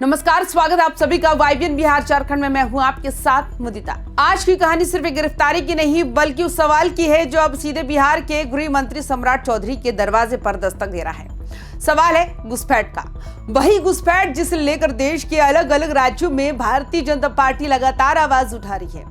नमस्कार, स्वागत है आप सभी का वाइबियन बिहार झारखंड में। मैं हूं आपके साथ मुदिता। आज की कहानी सिर्फ एक गिरफ्तारी की नहीं बल्कि उस सवाल की है जो अब सीधे बिहार के गृह मंत्री सम्राट चौधरी के दरवाजे पर दस्तक दे रहा है। सवाल है घुसपैठ का, वही घुसपैठ जिसे लेकर देश के अलग अलग राज्यों में भारतीय जनता पार्टी लगातार आवाज उठा रही है,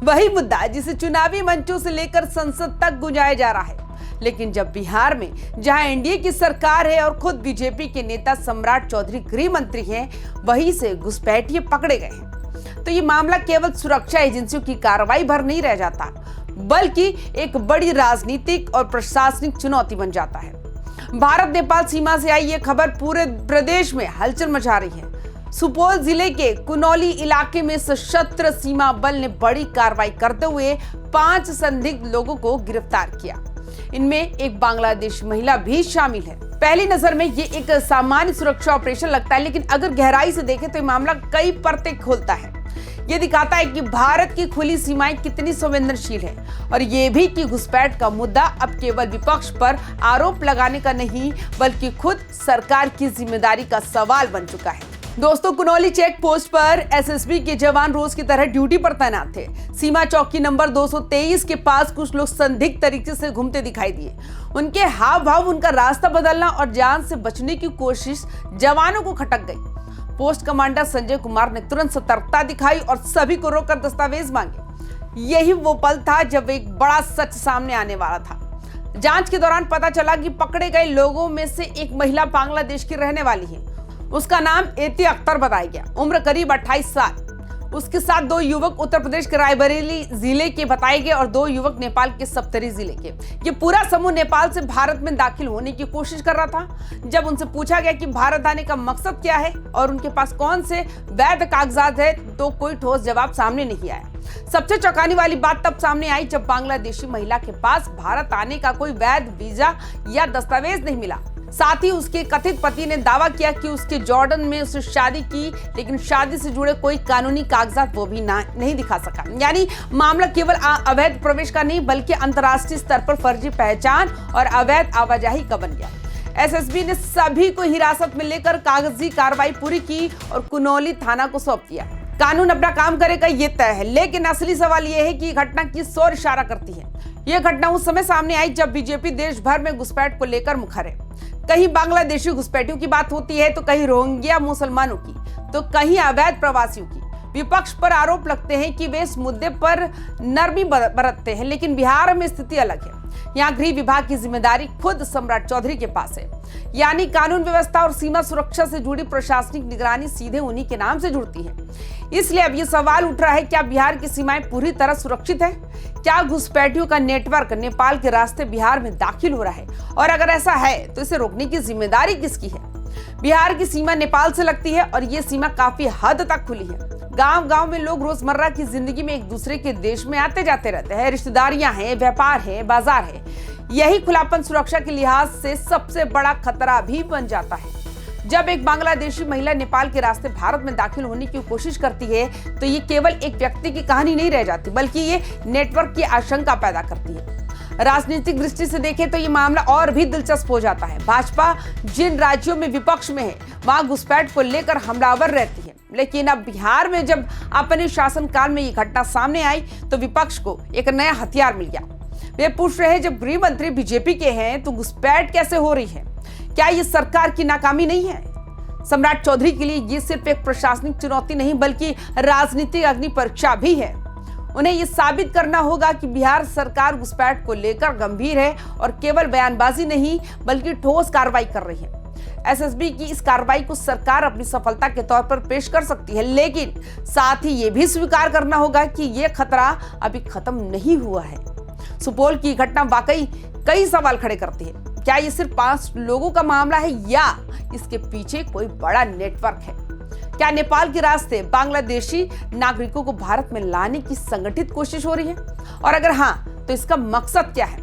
वही मुद्दा जिसे चुनावी मंचों से लेकर संसद तक गुंजाया जा रहा है। लेकिन जब बिहार में जहां एनडीए की सरकार है और खुद बीजेपी के नेता सम्राट चौधरी गृह मंत्री हैं, वहीं से घुसपैठिए पकड़े गए हैं, तो ये मामला केवल सुरक्षा एजेंसियों की कार्रवाई भर नहीं रह जाता बल्कि एक बड़ी राजनीतिक और प्रशासनिक चुनौती बन जाता है। भारत नेपाल सीमा से आई ये खबर पूरे प्रदेश में हलचल मचा रही है। सुपौल जिले के कुनौली इलाके में सशस्त्र सीमा बल ने बड़ी कार्रवाई करते हुए 5 संदिग्ध लोगों को गिरफ्तार किया। इनमें एक बांग्लादेशी महिला भी शामिल है। पहली नजर में ये एक सामान्य सुरक्षा ऑपरेशन लगता है, लेकिन अगर गहराई से देखें तो ये मामला कई परतें खोलता है। ये दिखाता है कि भारत की खुली सीमाएं कितनी संवेदनशील है और ये भी कि घुसपैठ का मुद्दा अब केवल विपक्ष पर आरोप लगाने का नहीं बल्कि खुद सरकार की जिम्मेदारी का सवाल बन चुका है। दोस्तों, कुनौली चेक पोस्ट पर एसएसबी के जवान रोज की तरह ड्यूटी पर तैनात थे। सीमा चौकी नंबर 223 के पास कुछ लोग संदिग्ध तरीके से घूमते दिखाई दिए। उनके हाव भाव, उनका रास्ता बदलना और जान से बचने की कोशिश जवानों को खटक गई। पोस्ट कमांडर संजय कुमार ने तुरंत सतर्कता दिखाई और सभी को रोककर दस्तावेज मांगे। यही वो पल था जब एक बड़ा सच सामने आने वाला था। जांच के दौरान पता चला कि पकड़े गए लोगों में से एक महिला बांग्लादेश की रहने वाली है। उसका नाम एती अख्तर बताया गया, उम्र करीब 28 साल। उसके साथ 2 युवक उत्तर प्रदेश के रायबरेली जिले के बताए गए और 2 युवक नेपाल के सप्तरी जिले के। ये पूरा समूह नेपाल से भारत में दाखिल होने की कोशिश कर रहा था। जब उनसे पूछा गया कि भारत आने का मकसद क्या है और उनके पास कौन से वैध कागजात है, तो कोई ठोस जवाब सामने नहीं आया। सबसे चौंकाने वाली बात तब सामने आई जब बांग्लादेशी महिला के पास भारत आने का कोई वैध वीजा या दस्तावेज नहीं मिला। साथ ही उसके कथित पति ने दावा किया कि उसके जॉर्डन में उसने शादी की, लेकिन शादी से जुड़े कोई कानूनी कागजात वो भी नहीं दिखा सका। यानी मामला केवल अवैध प्रवेश का नहीं बल्कि अंतर्राष्ट्रीय स्तर पर फर्जी पहचान और अवैध आवाजाही का बन गया। एसएसबी ने सभी को हिरासत में लेकर कागजी कार्रवाई पूरी की और कुनौली थाना को सौंप दिया। कानून अपना काम करेगा ये तय है, लेकिन असली सवाल ये है कि घटना किस ओर इशारा करती है। यह घटना उस समय सामने आई जब बीजेपी देश भर में घुसपैठ को लेकर मुखर है। कहीं बांग्लादेशी घुसपैठियों की बात होती है, तो कहीं रोहिंग्या मुसलमानों की, तो कहीं अवैध प्रवासियों की। विपक्ष पर आरोप लगते हैं कि वे इस मुद्दे पर नरमी बरतते हैं, लेकिन बिहार में स्थिति अलग है। यहाँ गृह विभाग की जिम्मेदारी खुद सम्राट चौधरी के पास है, यानी कानून व्यवस्था और सीमा सुरक्षा से जुड़ी प्रशासनिक निगरानी सीधे उन्हीं के नाम से जुड़ती है। इसलिए अब ये सवाल उठ रहा है, क्या बिहार की सीमाएं पूरी तरह सुरक्षित है? क्या घुसपैठियों का नेटवर्क नेपाल के रास्ते बिहार में दाखिल हो रहा है? और अगर ऐसा है तो इसे रोकने की जिम्मेदारी किसकी है? बिहार की सीमा नेपाल से लगती है और ये सीमा काफी हद तक खुली है। गांव-गांव में लोग रोजमर्रा की जिंदगी में एक दूसरे के देश में आते जाते रहते हैं। रिश्तेदारियां हैं, व्यापार है, बाजार है। यही खुलापन सुरक्षा के लिहाज से सबसे बड़ा खतरा भी बन जाता है। जब एक बांग्लादेशी महिला नेपाल के रास्ते भारत में दाखिल होने की कोशिश करती है, तो ये केवल एक व्यक्ति की कहानी नहीं रह जाती बल्कि ये नेटवर्क की आशंका पैदा करती है। राजनीतिक दृष्टि से देखें तो ये मामला और भी दिलचस्प हो जाता है। भाजपा जिन राज्यों में विपक्ष में है, वहां घुसपैठ को लेकर हमलावर रहती है, लेकिन अब बिहार में जब अपने शासनकाल में ये घटना सामने आई तो विपक्ष को एक नया हथियार मिल गया। वे पूछ रहे हैं, जब गृह मंत्री बीजेपी के हैं तो घुसपैठ कैसे हो रही है? क्या ये सरकार की नाकामी नहीं है? सम्राट चौधरी के लिए ये सिर्फ एक प्रशासनिक चुनौती नहीं बल्कि राजनीतिक अग्नि परीक्षा भी है। उन्हें ये साबित करना होगा कि बिहार सरकार घुसपैठ को लेकर गंभीर है और केवल बयानबाजी नहीं बल्कि ठोस कार्रवाई कर रही है। एसएसबी की इस कार्रवाई को सरकार अपनी सफलता के तौर पर पेश कर सकती है, लेकिन साथ ही ये भी स्वीकार करना होगा कि ये खतरा अभी खत्म नहीं हुआ है। सुपौल की घटना वाकई कई सवाल खड़े करती है। क्या ये सिर्फ 5 लोगों का मामला है या इसके पीछे कोई बड़ा नेटवर्क है? क्या नेपाल के रास्ते बांग्लादेशी नागरिकों को भारत में लाने की संगठित कोशिश हो रही है? और अगर हाँ, तो इसका मकसद क्या है?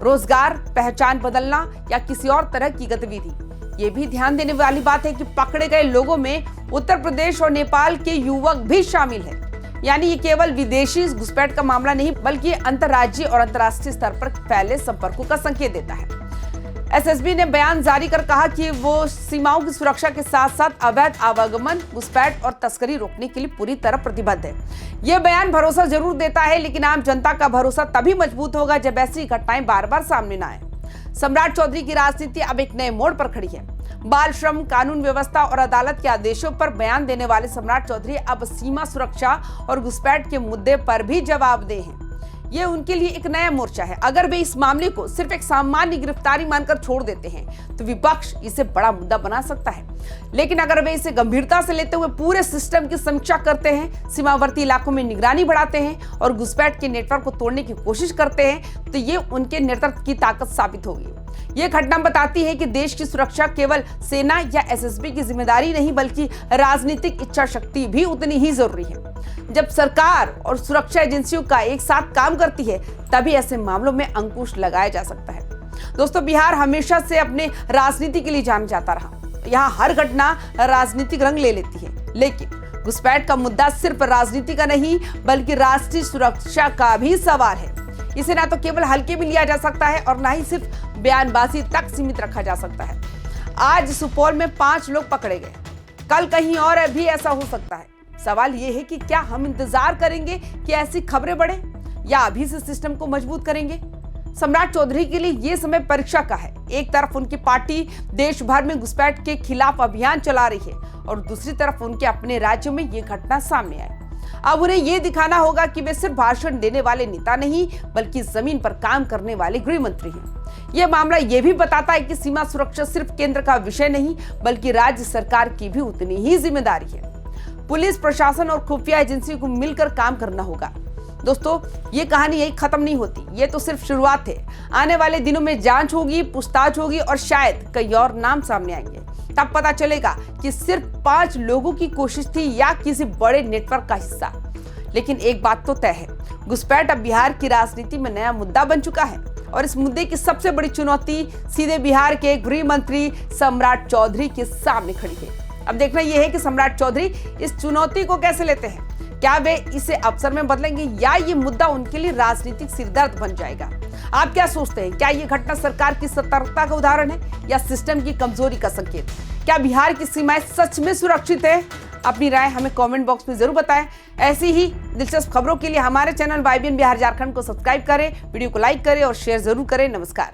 रोजगार, पहचान बदलना या किसी और तरह की गतिविधि? ये भी ध्यान देने वाली बात है कि पकड़े गए लोगों में उत्तर प्रदेश और नेपाल के युवक भी शामिल हैं। यानी ये केवल विदेशी घुसपैठ का मामला नहीं बल्कि अंतर्राज्यीय और अंतर्राष्ट्रीय स्तर पर फैले संपर्कों का संकेत देता है। एसएसबी ने बयान जारी कर कहा कि वो सीमाओं की सुरक्षा के साथ साथ अवैध आवागमन, घुसपैठ और तस्करी रोकने के लिए पूरी तरह प्रतिबद्ध है। यह बयान भरोसा जरूर देता है, लेकिन आम जनता का भरोसा तभी मजबूत होगा जब ऐसी घटनाएं बार बार सामने न आए। सम्राट चौधरी की राजनीति अब एक नए मोड़ पर खड़ी है। बाल श्रम, कानून व्यवस्था और अदालत के आदेशों पर बयान देने वाले सम्राट चौधरी अब सीमा सुरक्षा और घुसपैठ के मुद्दे पर भी जवाबदेह हैं। ये उनके लिए एक नया मोर्चा है। अगर वे इस मामले को सिर्फ एक सामान्य गिरफ्तारी मानकर छोड़ देते हैं तो विपक्ष इसे बड़ा मुद्दा बना सकता है, लेकिन अगर वे इसे गंभीरता से लेते हुए पूरे सिस्टम की समीक्षा करते हैं, सीमावर्ती इलाकों में निगरानी बढ़ाते हैं और घुसपैठ के नेटवर्क को तोड़ने की कोशिश करते हैं तो ये उनके नेतृत्व की ताकत साबित होगी। ये घटना बताती है कि देश की सुरक्षा केवल सेना या एसएसबी की जिम्मेदारी नहीं, बल्कि राजनीतिक इच्छा शक्ति भी उतनी ही जरूरी है। जब सरकार और सुरक्षा एजेंसियों का एक साथ काम करती है तभी ऐसे मामलों में अंकुश लगाया जा सकता है। दोस्तों, बिहार हमेशा से अपने राजनीति के लिए जाना जाता रहा। यहाँ हर घटना राजनीतिक रंग ले लेती है, लेकिन घुसपैठ का मुद्दा सिर्फ राजनीति का नहीं बल्कि राष्ट्रीय सुरक्षा का भी सवाल है। इसे ना तो केवल हल्के में लिया जा सकता है और ना ही सिर्फ बयानबाजी तक सीमित रखा जा सकता है। आज सुपौल में 5 लोग पकड़े गए, कल कहीं और भी ऐसा हो सकता है। सवाल यह है कि क्या हम इंतजार करेंगे कि ऐसी खबरें बढ़े या अभी से सिस्टम को मजबूत करेंगे? सम्राट चौधरी के लिए यह समय परीक्षा का है। एक तरफ उनकी पार्टी देश भर में घुसपैठ के खिलाफ अभियान चला रही है और दूसरी तरफ उनके अपने राज्यों में ये घटना सामने आई। अब उन्हें यह दिखाना होगा कि वे सिर्फ भाषण देने वाले नेता नहीं बल्कि जमीन पर काम करने वाले गृह मंत्री हैं। यह मामला यह भी बताता है कि सीमा सुरक्षा सिर्फ केंद्र का विषय नहीं बल्कि राज्य सरकार की भी उतनी ही जिम्मेदारी है। पुलिस प्रशासन और खुफिया एजेंसियों को मिलकर काम करना होगा। दोस्तों, ये कहानी यही खत्म नहीं होती, ये तो सिर्फ शुरुआत है। आने वाले दिनों में जांच होगी, पूछताछ होगी और शायद कई और नाम सामने आएंगे। तब पता चलेगा कि सिर्फ 5 लोगों की कोशिश थी या किसी बड़े नेटवर्क का हिस्सा। लेकिन एक बात तो तय है, घुसपैठ अब बिहार की राजनीति में नया मुद्दा बन चुका है और इस मुद्दे की सबसे बड़ी चुनौती सीधे बिहार के गृह मंत्री सम्राट चौधरी के सामने खड़ी है। अब देखना यह है कि सम्राट चौधरी इस चुनौती को कैसे लेते हैं। क्या वे इसे अवसर में बदलेंगे या ये मुद्दा उनके लिए राजनीतिक सिरदर्द बन जाएगा? आप क्या सोचते हैं? क्या ये घटना सरकार की सतर्कता का उदाहरण है या सिस्टम की कमजोरी का संकेत? क्या बिहार की सीमाएं सच में सुरक्षित है? अपनी राय हमें कमेंट बॉक्स में जरूर बताएं। ऐसी ही दिलचस्प खबरों के लिए हमारे चैनल YBN बिहार झारखंड को सब्सक्राइब करें, वीडियो को लाइक करें और शेयर जरूर करें। नमस्कार।